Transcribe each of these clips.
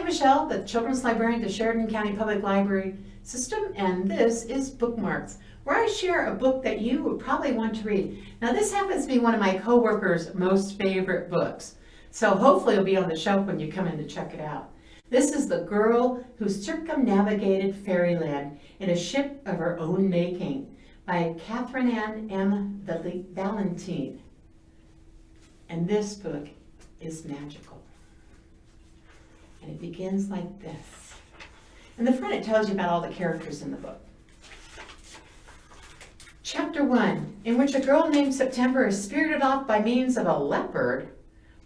Michelle, the Children's Librarian at the Sheridan County Public Library System, and this is Bookmarks, where I share a book that you would probably want to read. Now, this happens to be one of my coworkers' most favorite books, so hopefully it'll be on the shelf when you come in to check it out. This is The Girl Who Circumnavigated Fairyland in a Ship of Her Own Making by Catherynne M. Valente. And this book is magical. And it begins like this. In the front it tells you about all the characters in the book. Chapter 1, in which a girl named September is spirited off by means of a leopard,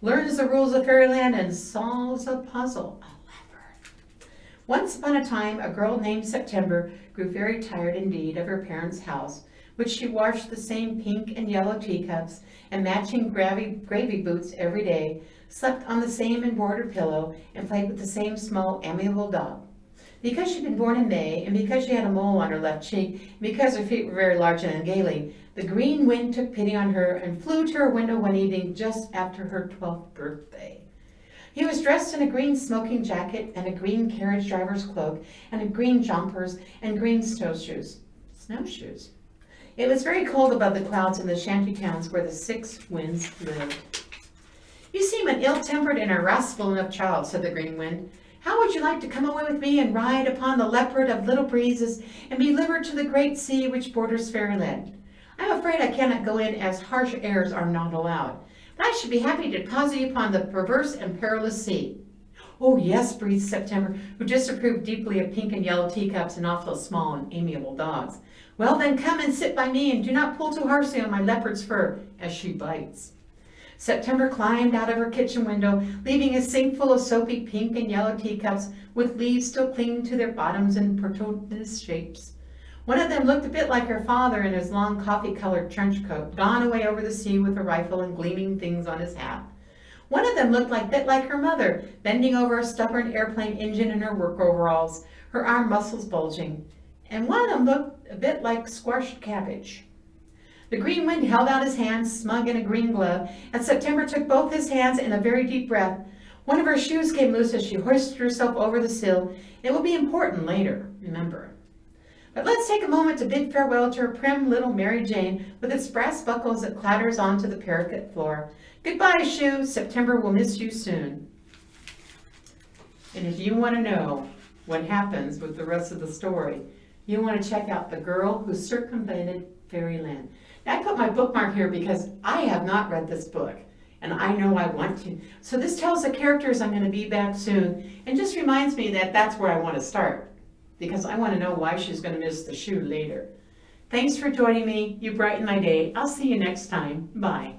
learns the rules of fairyland, and solves a puzzle. A leopard. Once upon a time, a girl named September grew very tired indeed of her parents' house, which she washed the same pink and yellow teacups and matching gravy boots every day, slept on the same embroidered pillow, and played with the same small, amiable dog. Because she'd been born in May, and because she had a mole on her left cheek, and because her feet were very large and ungainly, the green wind took pity on her and flew to her window one evening just after her 12th birthday. He was dressed in a green smoking jacket and a green carriage driver's cloak and a green jumpers and green snowshoes. Snowshoes. It was very cold above the clouds in the shanty towns where the six winds lived. You seem an ill-tempered and irascible enough child, said the green wind. How would you like to come away with me and ride upon the leopard of little breezes and be delivered to the great sea which borders fairyland? I'm afraid I cannot go in, as harsh airs are not allowed, but I should be happy to deposit you upon the perverse and perilous sea. Oh yes, breathed September, who disapproved deeply of pink and yellow teacups and awful small and amiable dogs. Well then, come and sit by me, and do not pull too harshly on my leopard's fur, as she bites. September climbed out of her kitchen window, leaving a sink full of soapy pink and yellow teacups with leaves still clinging to their bottoms in protubous shapes. One of them looked a bit like her father in his long coffee-colored trench coat, gone away over the sea with a rifle and gleaming things on his hat. One of them looked a bit like her mother, bending over a stubborn airplane engine in her work overalls, her arm muscles bulging. And one of them looked a bit like squashed cabbage. The green wind held out his hand, smug in a green glove, and September took both his hands in a very deep breath. One of her shoes came loose as she hoisted herself over the sill. It will be important later, remember. But let's take a moment to bid farewell to her prim little Mary Jane with its brass buckles that clatters onto the parquet floor. Goodbye, shoe. September will miss you soon. And if you want to know what happens with the rest of the story, you want to check out The Girl Who Circumnavigated Fairyland. Now, I put my bookmark here because I have not read this book, and I know I want to. So this tells the characters I'm going to be back soon, and just reminds me that that's where I want to start, because I want to know why she's going to miss the shoe later. Thanks for joining me. You brighten my day. I'll see you next time. Bye.